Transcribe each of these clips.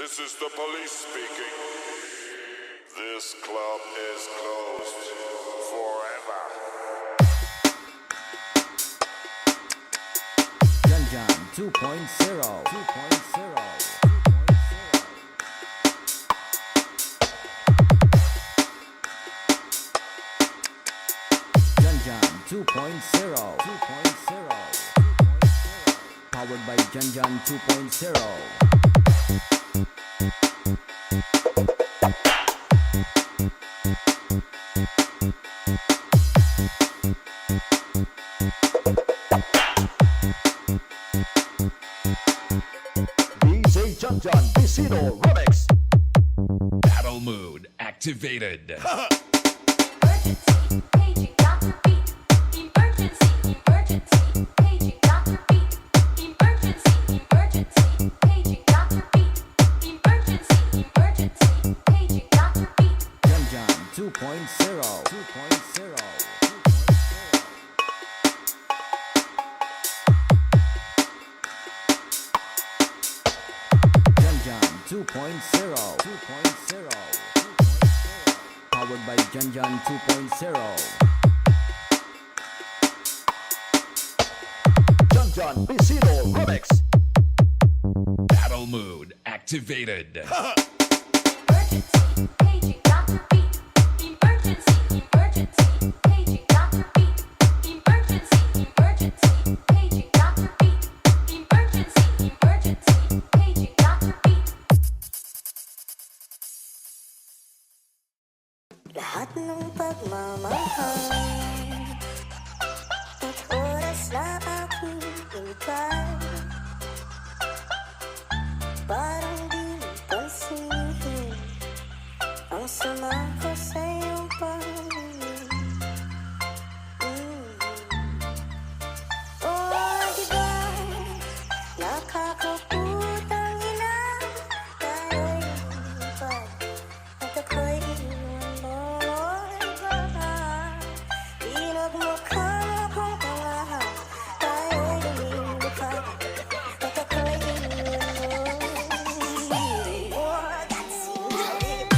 This is the police speaking. This club is closed forever. Janjan 2.0 Janjan 2.0 Powered by Janjan 2.0. DJ Janjan Bisino Remix. Battle mode activated. Emergency, paging Dr. Beat. Emergency, emergency, paging Dr. Beat. Emergency, emergency, paging Dr. Beat. Emergency, emergency, paging Dr. Beat. Janjan 2.0 Janjan 2.0 Powered by Janjan 2.0. Janjan Bisino Remix. Battle mode activated. Emergency, paging Dr. Beat. Emergency, emergency, paging Dr. Beat. Emergency, emergency, paging Dr. Beat. Emergency, emergency, paging Dr. Beat. Lahat ng pagmamahal at oras na aking inipay, parang di pansinin ang sama ko sa iyong pangingin. Oh, diba nakakaputang ina tayo'y lumipad at ako'y iwan mo. Diba pinagmukha mo kong tanga, tayo'y lumilipad at ako'y iwan mo. Oh, that's it.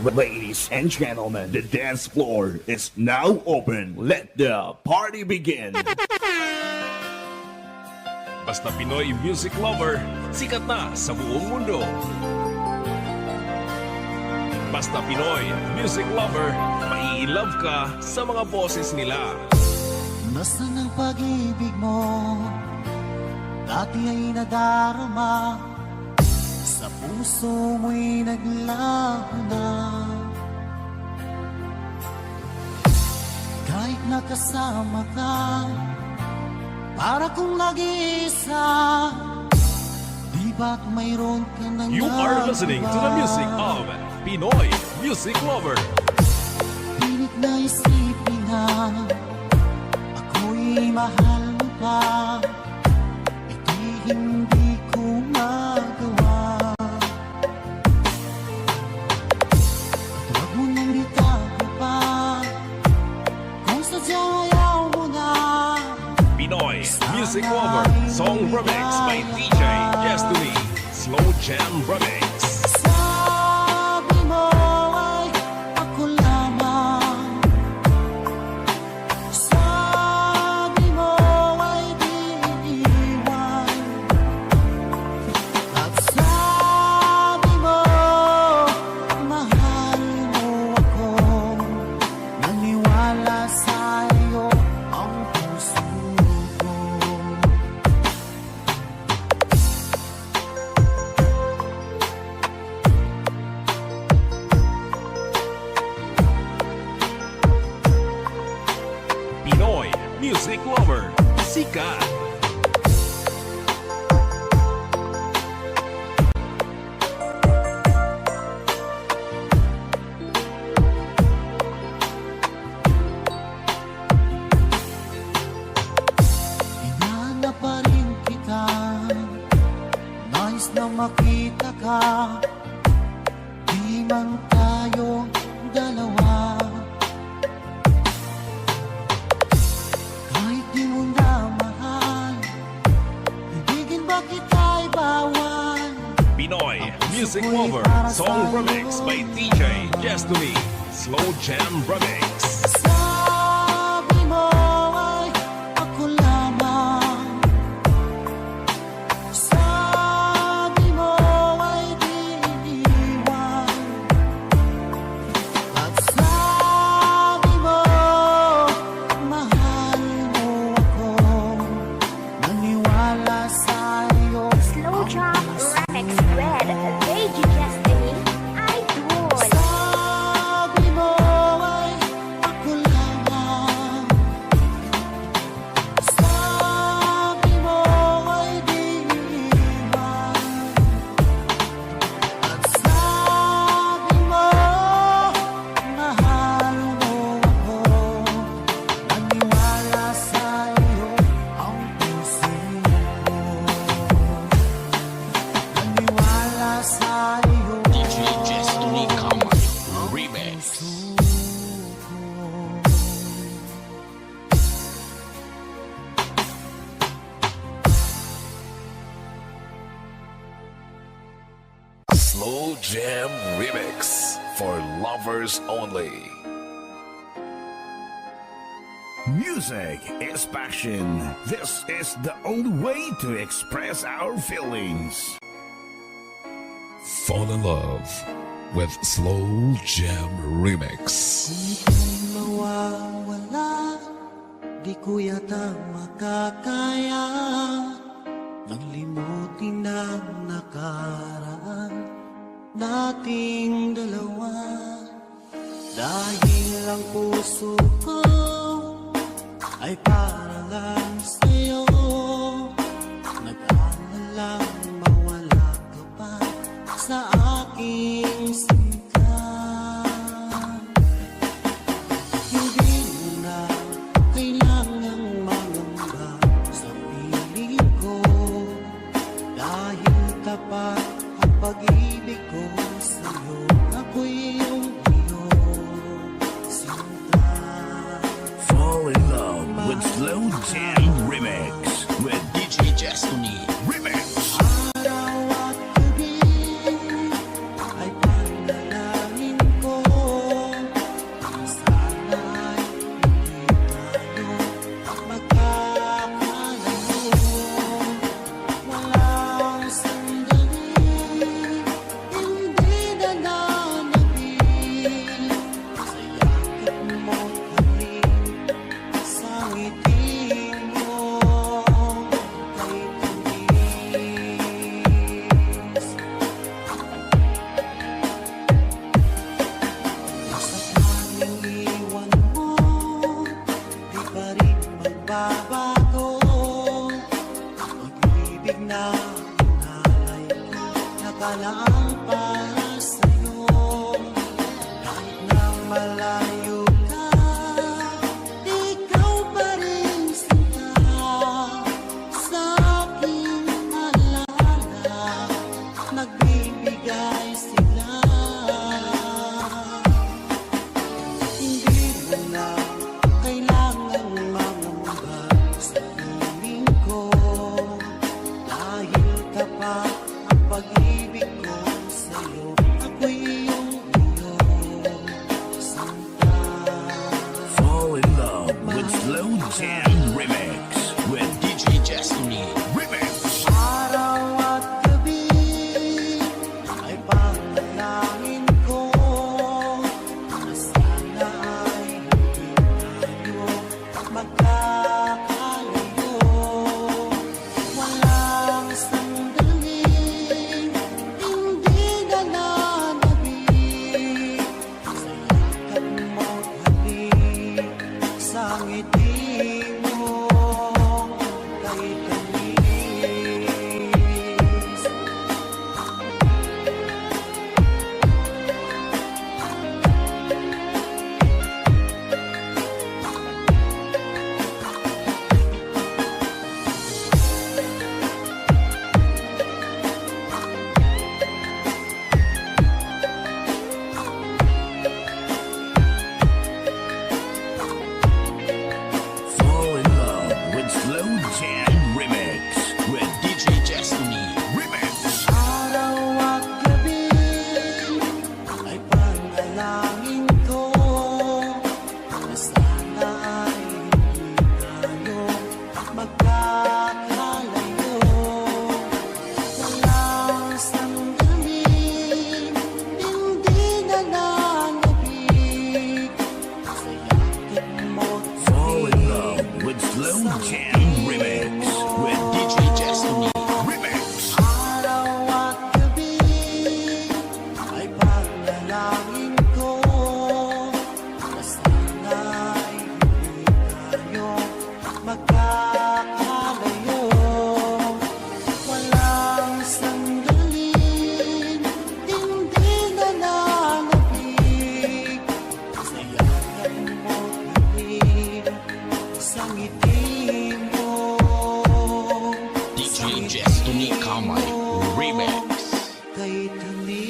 Ladies and gentlemen, the dance floor is now open. Let the party begin. Basta Pinoy music lover, sikat na sa buong mundo. Basta Pinoy music lover, mai-love ka sa mga boses nila. Nasaan ang pag-ibig mo? Dati ay nadarama, sa puso mo'y naglaho na. Kahit nakasama ka, para kung nag-iisa, di ba't mayroon ka nang You are listening to the music of Pinoy Music Lover. Pilit na isipin na ako'y mahal mo pa, ito'y hindi ko magawa. At huwag mo nang itago pa, kung sadyang ayaw mo na. Pinoy Music Lover, song remix by DJ Destiny, Slow Jam Remix. Sabi mo ay ako lamang, sabi mo ay di iiwan, at sabi mo mahal mo ako, naniwala sa'yo ang puso ko. Pinoy Music Lover, sikat. Hinahanap pa rin kita, nais na makita ka, di man tayo dalawa. Kahit di mo na mahal, ibigin ba kita'y bawal? Pinoy Music Lover, song remix by DJ Destiny, Slow Jam Remix. Sabi mo ay ako lamang, sabi mo ay di iiwan, at sabi mo mahal mo ako, naniwala sa'yo. Slow Jam Remix with DJ Destiny Idol. Sabi mo ay ako lamang, sabi mo ay di iiwan, at sabi mo mahal mo ako, naniwala sa'yo ang puso ko, naniwala sa'yo. DJ Destiny Remix. Slow Jam Remix for lovers only. Music is passion. This is the only way to express our feelings. Fall in love with Slow Jam Remix. Ika'y mawawala, di ko yata makakaya nang limutin ang nakaraan nating dalawa. Dahil ang puso ko ay para lang sa'yo, nag-aalalang mawala ka pa sa aking sinta. Hindi mo na kailangang mangamba sa piling ko, dahil tapat ang pag-ibig ko sa'yo. Ako'y iyong sinta. Fall in love with Slow Jam Remix with DJ Destiny Remix. Araw at gabi ay panalangin ko, iwan mo, di pa rin magbabago. Pag-ibig na hinalay ko, nakalaang para sa'yo. Kahit na malayo ka, ikaw pa rin sinta sa aking alaala. Nagbibigay sila. Hindi mo na kailangang mangamba sa piling ko, dahil tapat ang pag-ibig ko sa'yo. Ako'y iyong sinta. Fall in love with Slow Jam Remix with DJ Destiny. Remix. Araw at gabi ay panalangin ko na sana ay hindi tayo magkakalayo. Walang sandaling hindi nananabik sa yakap mo't halik, sa ngiti mo kay tamis. Fall in love with Slow Jam Remix with DJ Destiny. Remix. Araw at gabi ay panalangin ko na sana ay hindi tayo magkakalayo. Walang sandaling hindi nananabik sa yakap mo't Fall in love with Slow Jam Remix with DJ Destiny. Remix. Araw at gabi ay panalangin ko na sana ay hindi tayo magkakalayo. Walang sandaling hindi nananabik sa yakap mo't halik, sa ngiti mo. DJ Destiny Kamay. Remix. Kay tamis.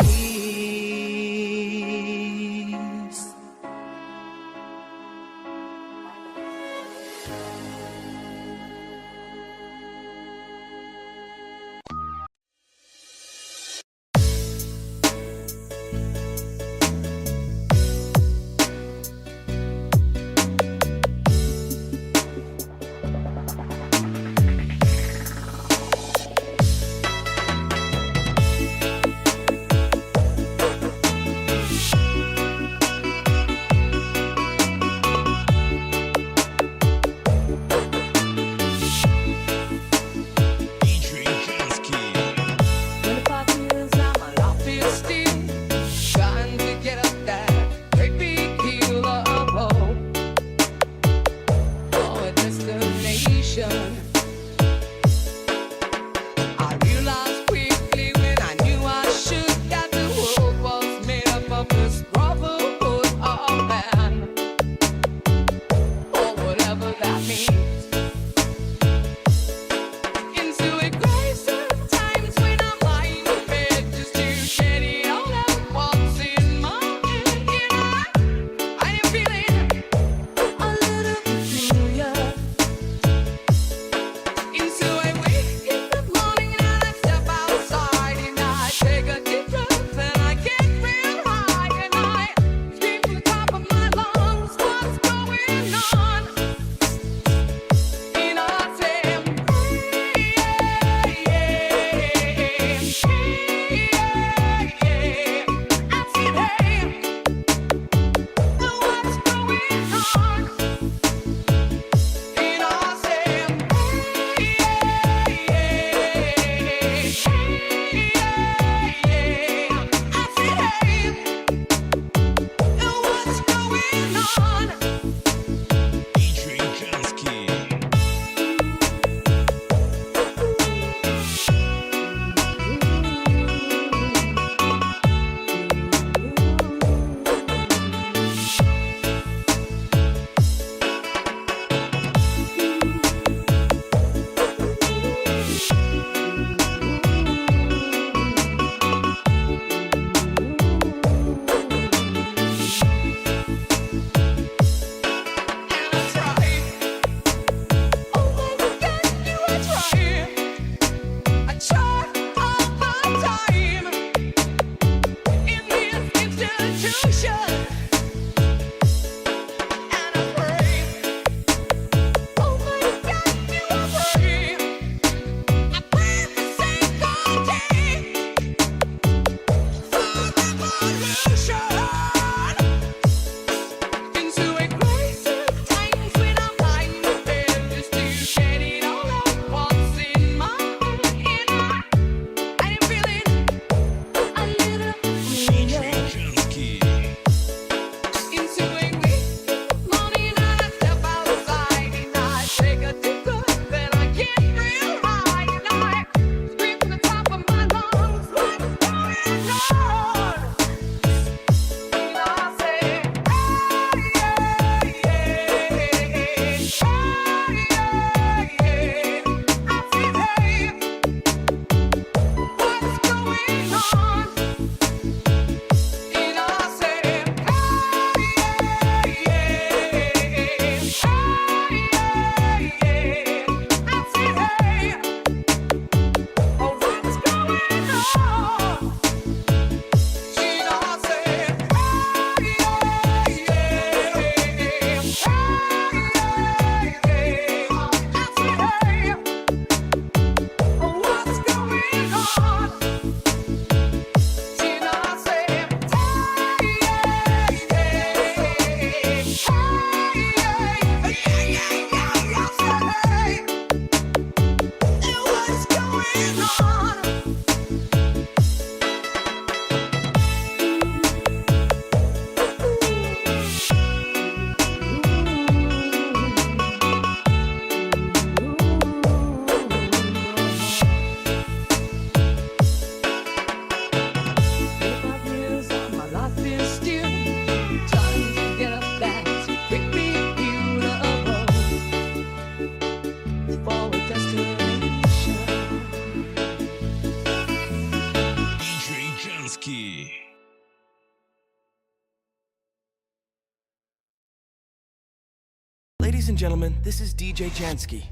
Ladies and gentlemen, this is DJ Jansky.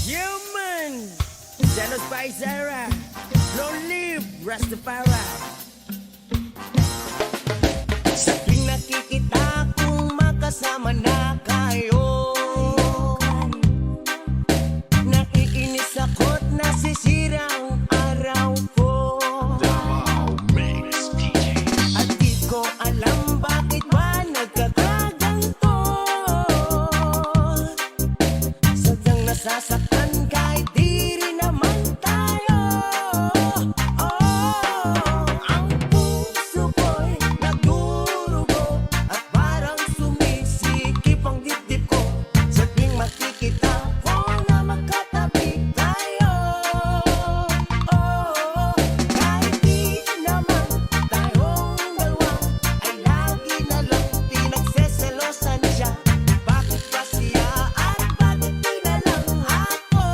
Yeah, man! Zealous by Zara. Long live Rastafari. Sa tuwing nakikita kong makasama na kayo, naiinis ako't nasisira ang araw ko. At di ko alam bakit ba nagkakaganto. Sadyang nasasaktan kahit di rin naman tayo. Ang puso ko'y nagdurugo at parang sumisikip ang dibdib ko. Sa tuwing makikita ko na magkatabi tayo. Kahit di naman tayong dalawa ay lagi na lang pinagseselosan siya. Bakit ba siya at bakit di na lang ako?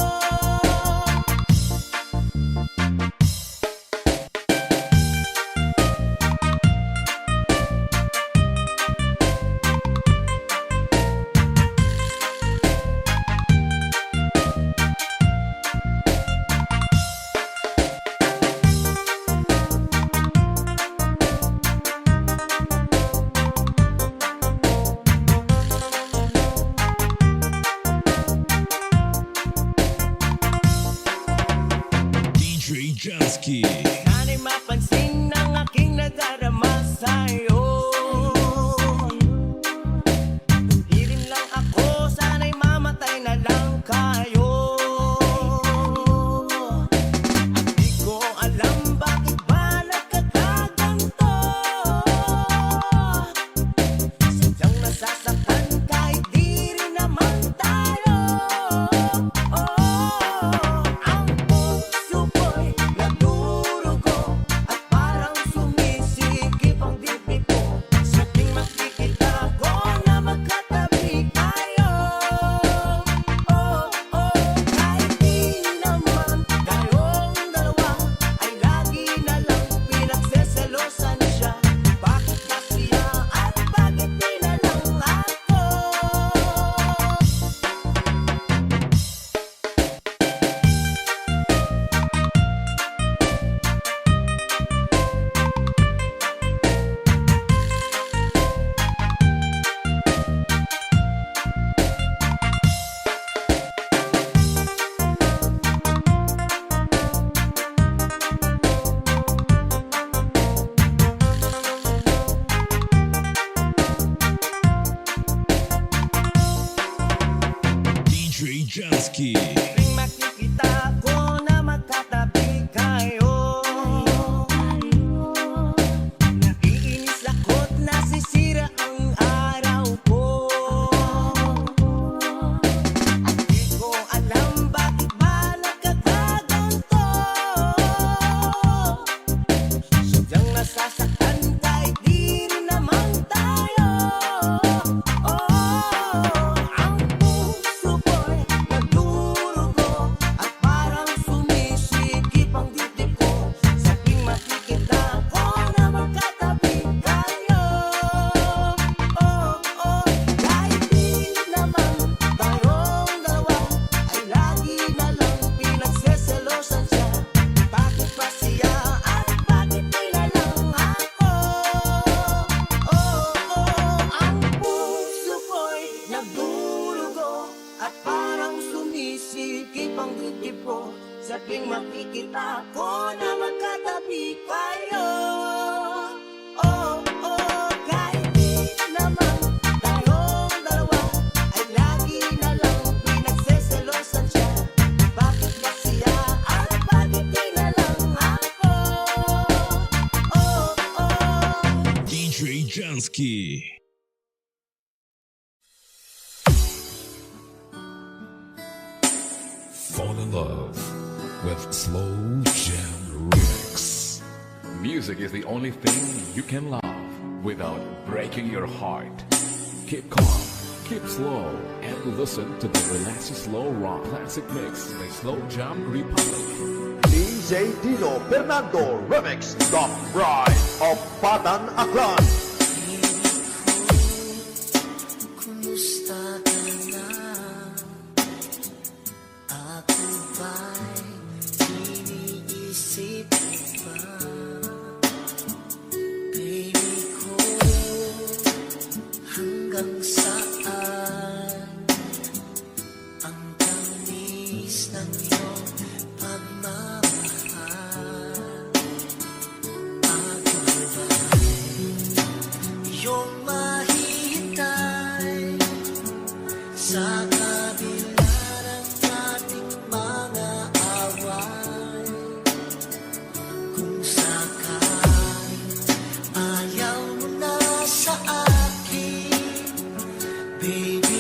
DJ Jansky. Sana'y mapansin ng aking nadarama sa'yo. Hindi rin lang ako, sana'y mamatay na lang kayo. At di ko alam bakit ba nagkakaganto. Sadyang nasasaktan kahit di rin naman tayo. Ang puso ko'y nagdurugo at parang sumisikip ang dibdib ko. Sa tuwing makikita ko na magkatabi tayo. Kahit di naman tayong dalawa ay lagi na lang pinagseselosan siya. Bakit ba siya at bakit di na lang ako? DJ Jansky. Tuwing makikita ko na magkatabi kayo, naiinis ako't nasisira ang araw ko. At di ko alam bakit ba nagkakaganto. Sadyang nasasaktan kahit di rin naman tayo. Ang puso ko'y nagdurugo at parang sumisikip ang dibdib ko. Sa tuwing makikita ko na magkatabi kayo. Kahit di naman tayong dalawa ay lagi na lang pinagseselosan siya. Bakit ba siya at bakit di na lang ako? Ang puso ko'y nagdurugo at parang sumisikip ang dibdib ko. Sa tuwing makikita ko na magkatabi kayo. Kahit di naman tayong dalawa ay lagi na lang pinagseselosan siya. Bakit ba siya at bakit di na lang ako? DJ Jansky. Fall in love with Slow Jam Remix. Music is the only thing you can love without breaking your heart. Keep calm, keep slow, and listen to the relaxing slow rock classic mix by Slow Jam Republic. DJ Dino Fernando Remix, The Bride of Patan Aklan. Kumusta ka? saan ang tamis ng iyong pagmamahal. Ako ba'y iyong mahihintay sa kabila ng ating mga away? Kung sakaling ayaw mo na sa akin, baby,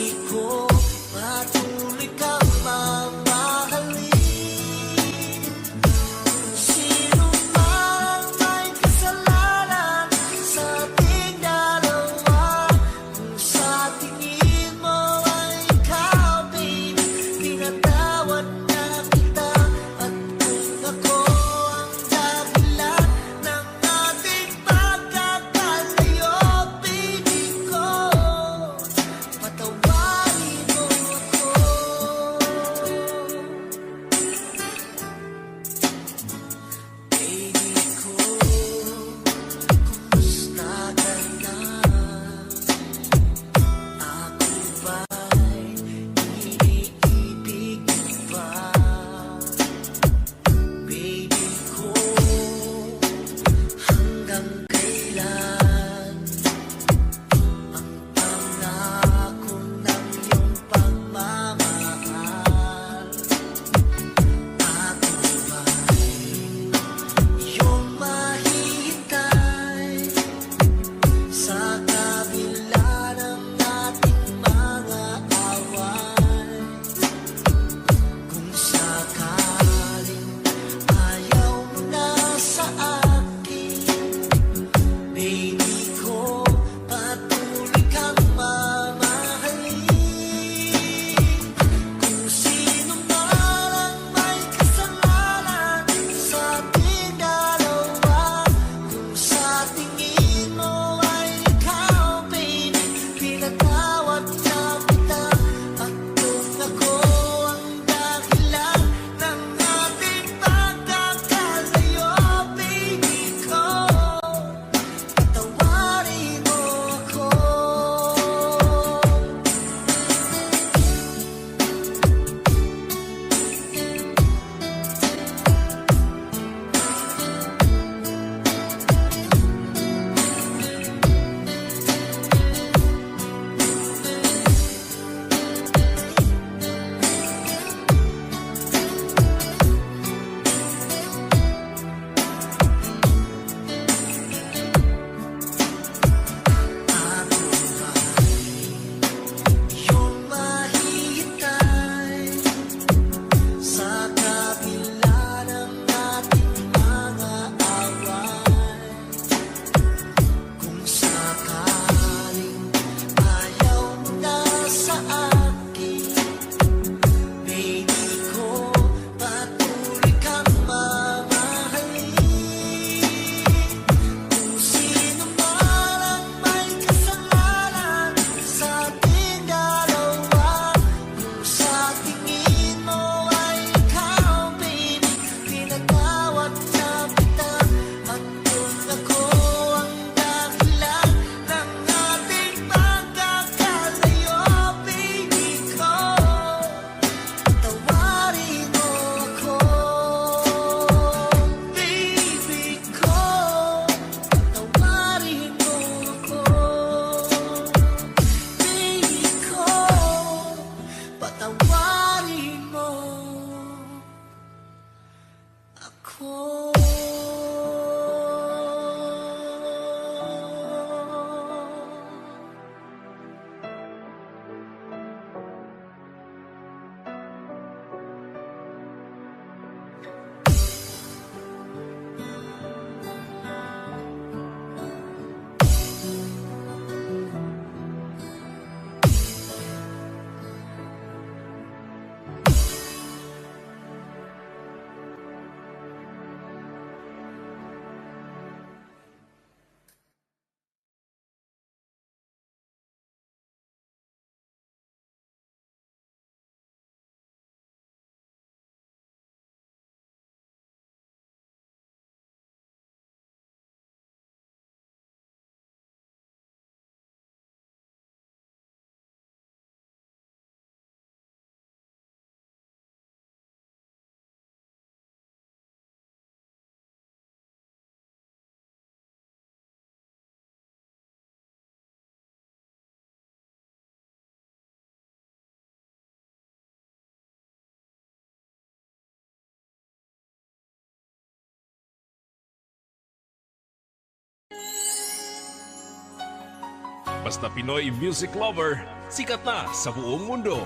Basta Pinoy music lover, sikat na sa buong mundo.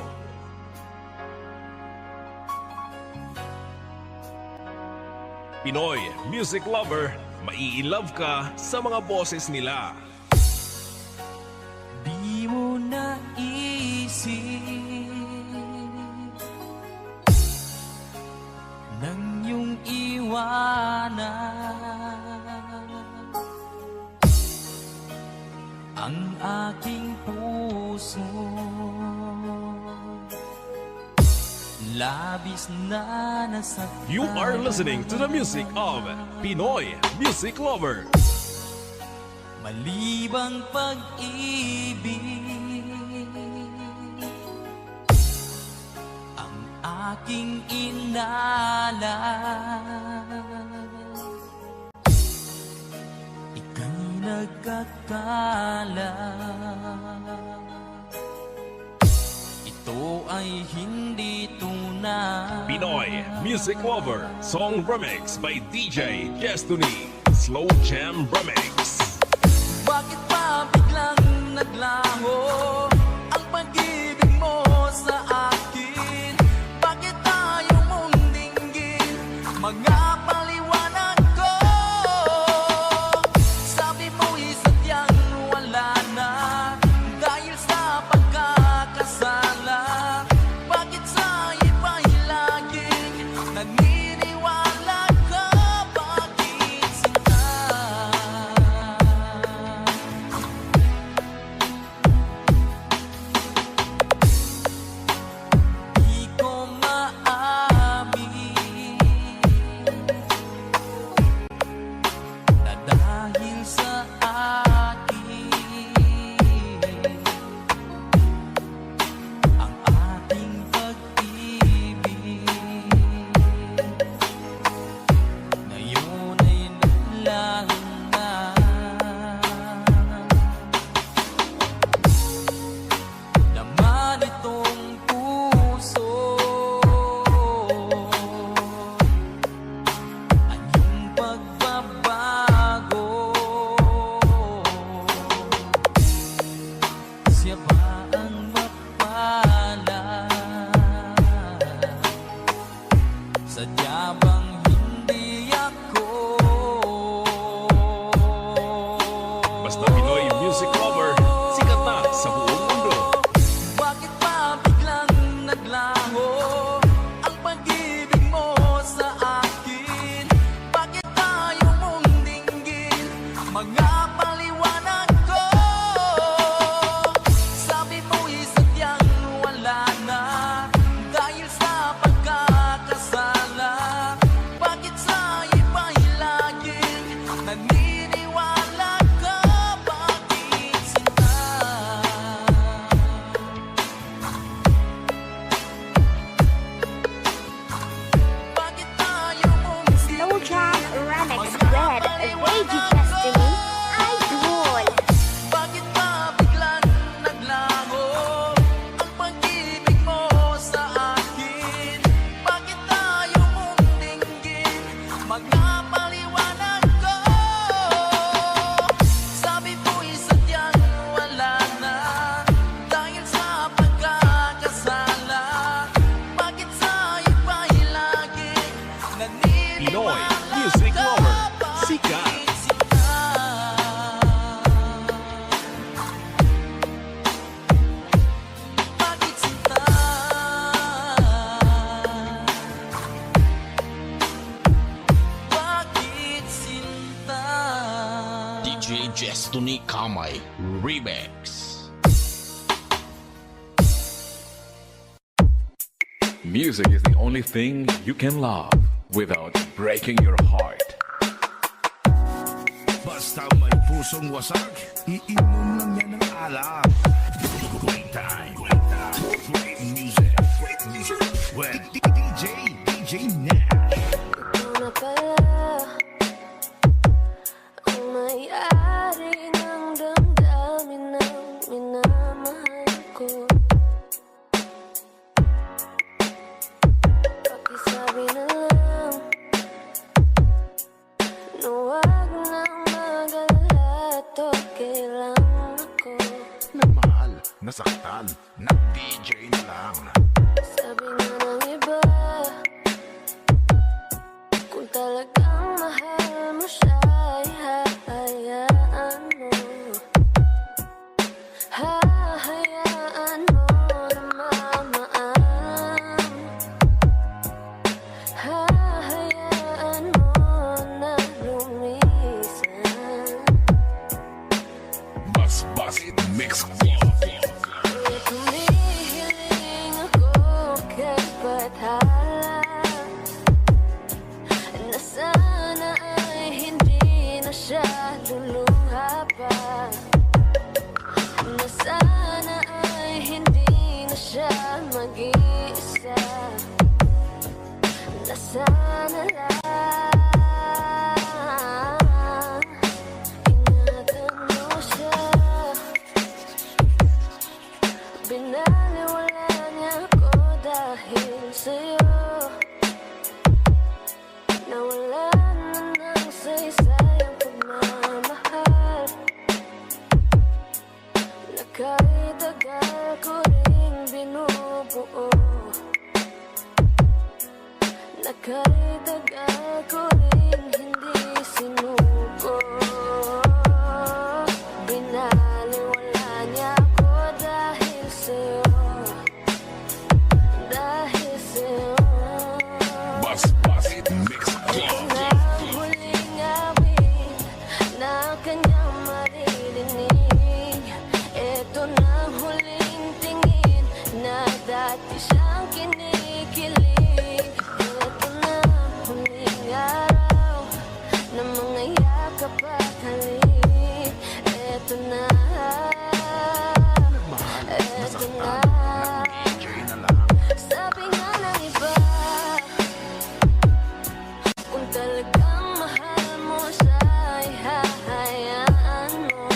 Pinoy music lover, mai-love ka sa mga boses nila. Di mo naisip nang iyong iwanan ang aking puso. Labis na nasaktan. You are listening to the music of Pinoy music lover. Malibang pag-ibig ang aking inalan. Ika'y nagkakala, ito ay hindi tunay. Pinoy music lover, song remix by DJ Destiny, Slow Jam Remix. Bakit pa biglang naglaho ang pag-ibig mo sa akin? Bakit tayo mong dinggin mga paliwanag ko? Sabi mo'y sadyang wala na dahil sa pagkakasala. Bakit sa iba'y laging naniniwala ka? Bakit sinta? Di ko maamin na dahil sa akin ang ating pag-ibig ngayon ay nilang na. Laman itong puso ang iyong pagbabago. Siya ba ang mapala? Sadya bang hindi ako? Basta Pinoy music lover, sikat na sa buong mundo. Bakit pa biglang naglaho ang pag-ibig mo sa akin? Bakit tayo mong dinggin mga paliwanag ko? Sabi mo'y sadyang wala na dahil sa pagkakasala. Bakit sa iba'y laging naniniwala ka? Bakit sinta? Bakit tayo mong Slow Jam Remix with AJ Destiny Idol. Bakit pa biglang naglaho ang pag-ibig mo sa akin? Bakit tayo mong dinggin mga paliwanag ko? Sabi mo'y sadyang wala na dahil sa pagkakasala. Bakit sa iba'y laging Pinoy naniniwala music ka? lover, sikat. Bakit sinta? Bakit sinta? Bakit sinta? DJ Destiny Kamay Remix. Music is the only thing you can love without breaking your heart. Basta may pusong wasak, iinom lang yan ng alak. Great time, great music, with DJ Nash. Ikaw na pala ang may-ari ng damdamin ng minamahal ko. Pakisabi na lang na huwag nang mag-alala at okay lang ako. nasaktan na DJ na lang. Sabi nga ng iba, kung talagang mahal mo siya, ay hahayaan mo. Hahayaan mo na mamaan. Hahayaan mo na lumisan. Bas-basit mix club. Kaya tumihiling ako kay Bathala, na sana ay hindi na siya luluha pa, na sana ay hindi na siya mag-iisa, na sana lang ingatan mo siya. Binaliwala niya ako dahil sa'yo. Nawalan na ng saysay ang pagmamahal, na kahit tagal ko ring binubuo, na kahit tagal ko ring hindi sinuko. Binaliwala niya ako dahil sa'yo, dahil sa'yo. Bas-basit mix Ito club. na ang huling awit na kanyang maririnig. Ito na ang huling tingin na dati siyang kinikilig. Ito na ang huling araw na mga yakap at halik. Ito na, ito na. DJ na lang. Sabi nga ng iba, kung talagang mahal mo siya, ay hahayaan mo.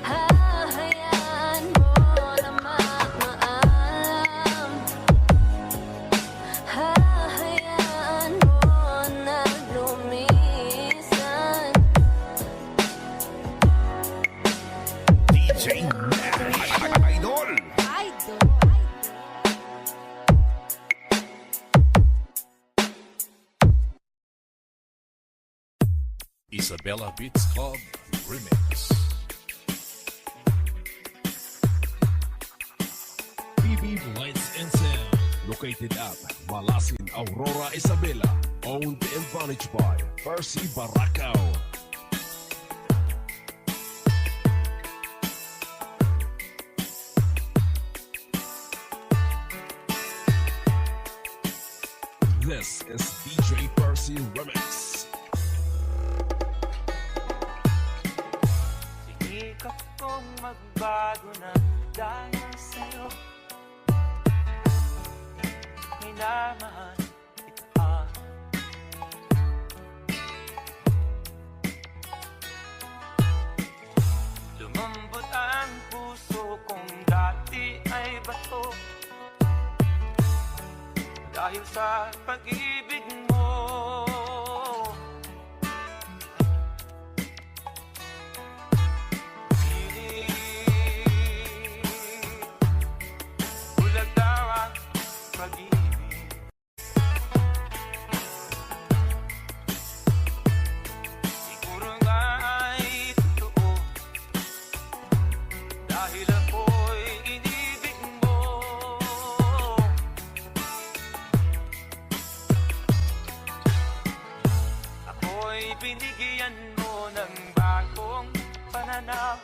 Hahayaan mo na maalam. Hahayaan mo na lumisan. DJ Nash, Idol. Isabella Beats Club Remix. PB Lights and Sound. Located at Malasin, Aurora, Isabela. Owned and managed by Percy Baracao. This is DJ Percy Remix. Sinikap kong magbago na dahil sa'yo. Minamahal kita. Lumambot ang puso kong dati ay bato, dahil sa pag-ibig mo. Bulag daw ang pag-ibig. Siguro nga ay totoo, dahil ako'y inibig mo. Ako'y binigyan mo ng bagong pananaw.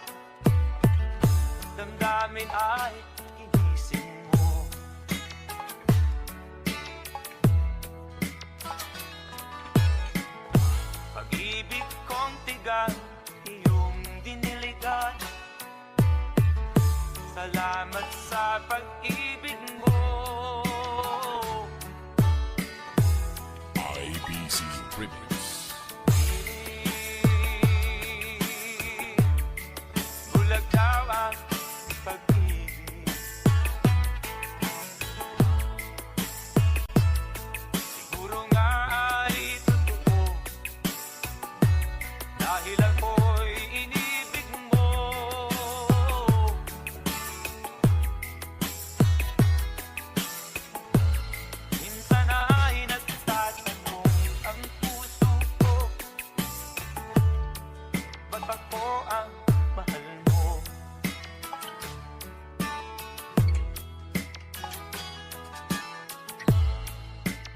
Damdamin ay ginising mo. Pag-ibig kong tigan, iyong diniligan. Salamat sa pag-ibig mo. IBC Remix. Bulag daw ang pag-ibig. Siguro nga ay totoo, dahil ako'y inibig mo.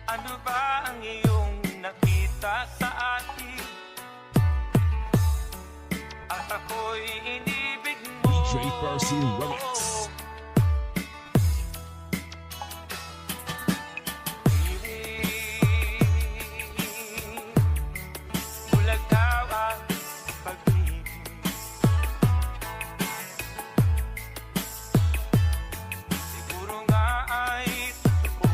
Ano ba ang iyong nakita sa akin? At ako'y inibig mo. DJ Percy Remix. Bulag daw ang pag-ibig. Siguro nga ay totoo,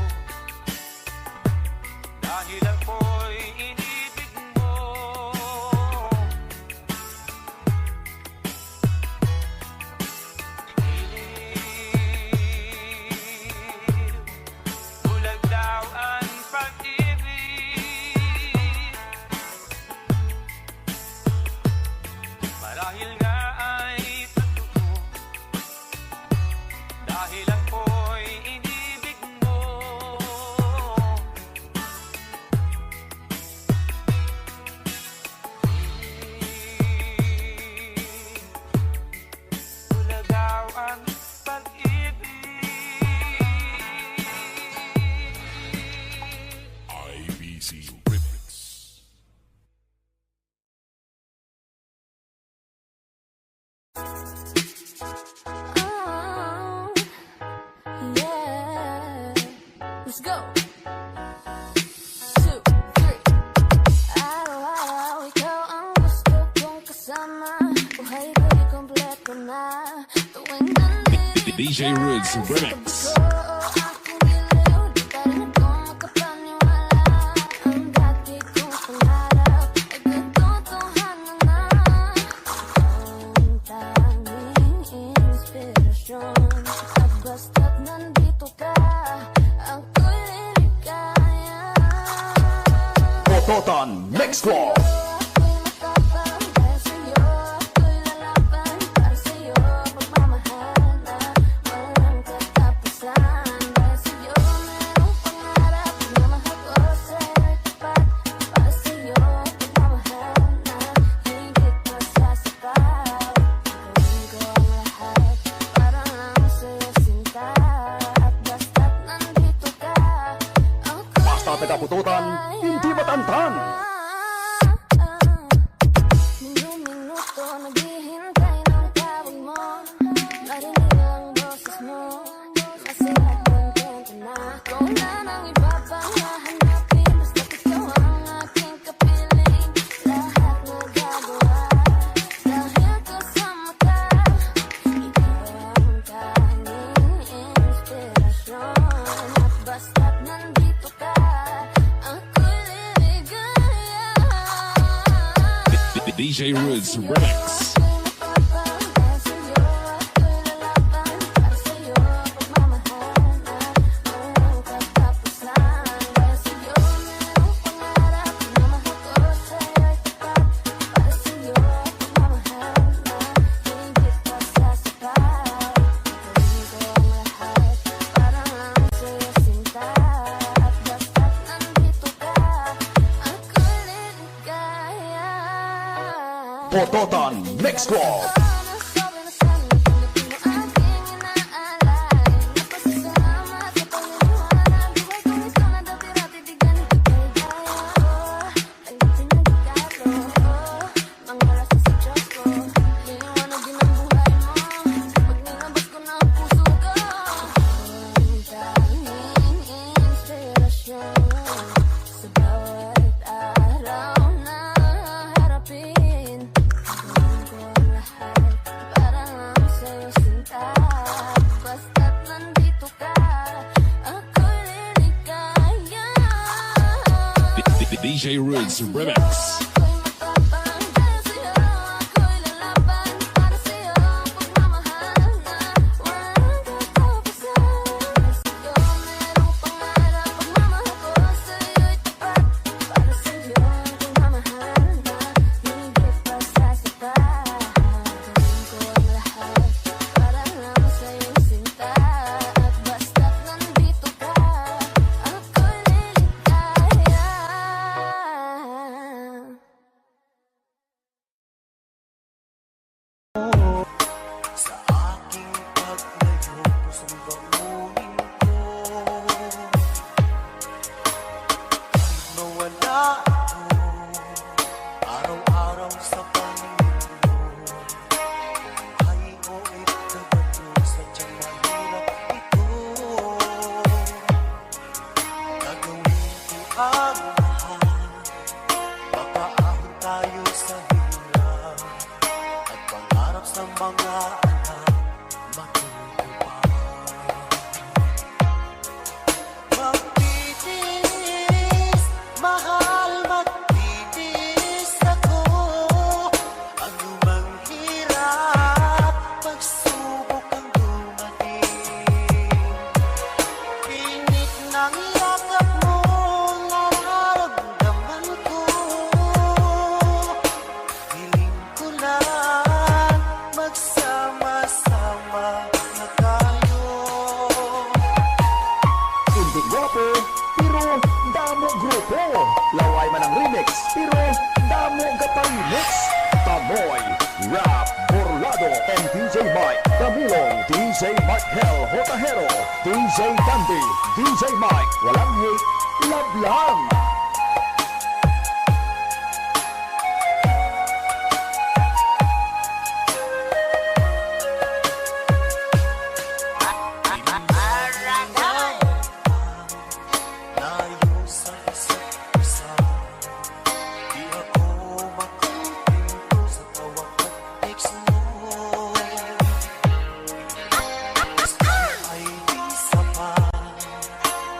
dahil ako'y inibig mo. Bulag daw ang pag-ibig. Marahil nga ay totoo, dahil ako'y inibig mo. Bulag daw ang pag-ibig. IBC Remix. Oh, yeah. Let's go. 2, 3. Araw-araw ikaw ang gusto kong kasama. Buhay ko'y kompleto na. Tuwing nandito DJ Roods Remix. aking giliw, di pa rin ako makapaniwala. Ang dati kong pangarap ay katotohanan na. Ang tanging inspirasyon at basta't nandito ka, ako'y liligaya. Tototan Mix Club. Ako'y matapang dahil sa'yo, ako'y lalaban para sa'yo. Pagmamahal na walang katapusan. Dahil sa'yo merong pangarap, pagmamahal ko sa'yo'y tapat. Para sa'yo, pagmamahal na higit pa sa sapat. Gawin ko ang lahat para lang sa'yo sinta. At basta't nandito ka, ako'y Basta taga-pututan, hindi matantan. Minuto naghihintay ng tawag mo. Narinig ang boses mo. Masaya at kontento na. Kung na nang iba pang hahanapin, basta't ikaw ang aking kapiling. Lahat nagagawa dahil kasama ka. Ikaw ang tanging inspirasyon. At basta't nandito ka, ako'y liligaya. DJ Roods Remix. Ako'y matapang dahil sa'yo, ako'y lalaban para sa'yo. Pagmamahal na walang katapusan. Dahil sa'yo merong pangarap, pagmamahal ko sa'yo'y tapat. Para sa'yo, pagmamahal na higit pa sa sapat. Gawin ko ang lahat para lang sa'yo sinta. At basta't nandito ka, ako'y liligaya. Tototan Mix Club. Sa bawat araw na harapin, gawin ko ang lahat para lang sa'yo sinta. Basta't nandito ka, ako'y liligaya. DJ Roods Remix. Ako'y matapang dahil sa'yo, ako'y lalaban para sa'yo. Pagmamahal na walang katapusan. Sa'yo merong pangarap, pagmamahal ko sa'yo'y tapat. Para sa'yo, pagmamahal na higit pa sa sapat. Gawin ko ang lahat para lang sa'yo sinta. At basta't nandito ka, ako'y liligaya. pero damo ka pa remix. Tamoy, Rap, Burlado, and DJ Mike Camilong, DJ Mark Hell, Hotahero, DJ Dandy, DJ Mike, walang hate, love lang. Layo sa isa't isa, di ako makapinto sa tawag at text mo. Ay di sapat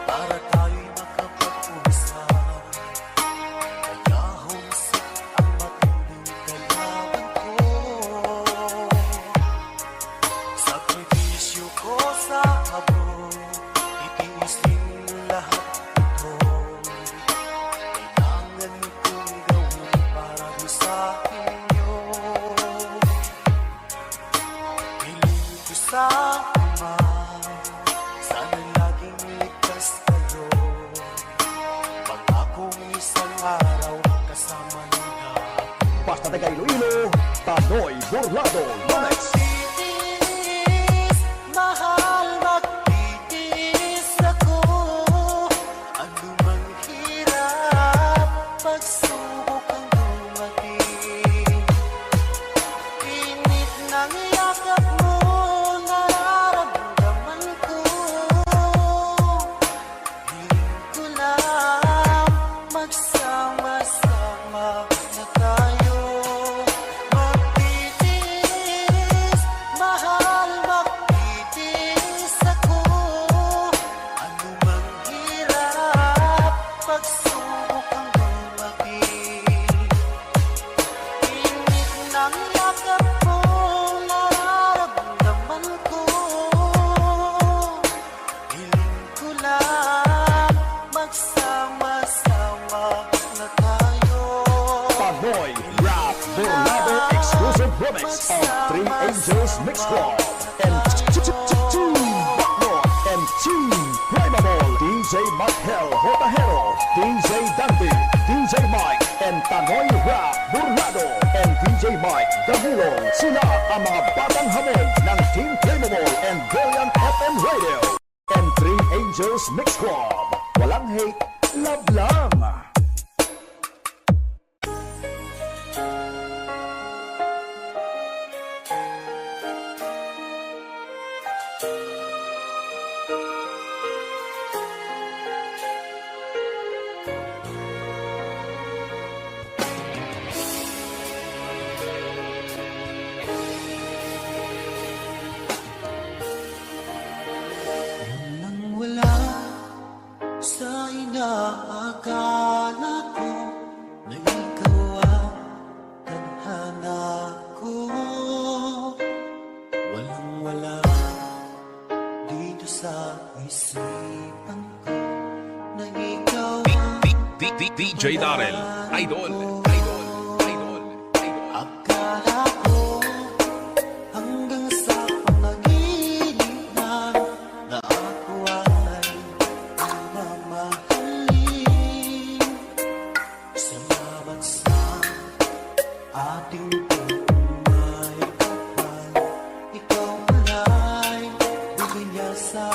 para tayo'y makapag-usap. Kaya humsik ang matinding kalaban ko. Sakripisyo ko sa habro, itiis din lahat ito. Kailangan kong gawin para doon sa inyo. Piling ko sa Ama, sana laging ligtas kayo. Pangakong isang araw kasama nila. Basta taga Iloilo, Tanoy, Burlado, Rolex. Magtitiis, mahal, magtitiis ako. Ano mang hirap, pagsubok ang dumating. Init ng yakap mo, nararamdaman ko. Hiling ko lang, magsama-sama na tayo. Magtitiis, mahal, magtitiis ako. Ano mang hirap, pagsubok ang dumating. Init ng yakap mo, nararamdaman ko. Hiling ko lang, magsama-sama na tayo. Tanoy, Rap, Burlado, exclusive remix of Three Angels Mix Club and Two Backmore and Two Primeval, DJ Mark Hell, Hotahero, DJ Dandy, DJ Mike, and Tanoy Rap, Burlado, and DJ Mike Camilong. Sila ang mga batang hamon ng Team Primeval and Brilliant FM Radio and Three Angels Mix Club. Walang hate, love lang. Nang wala sa inaakala ko na ikaw ang tadhana ko. Walang-wala dito sa isipan ko na ikaw ang DJ Darrell, Idol. akala ko. Hanggang sa panaginip na ako ay mamahalin. Salamat sa ating pagmamahal. Ikaw ay bigyan niya sa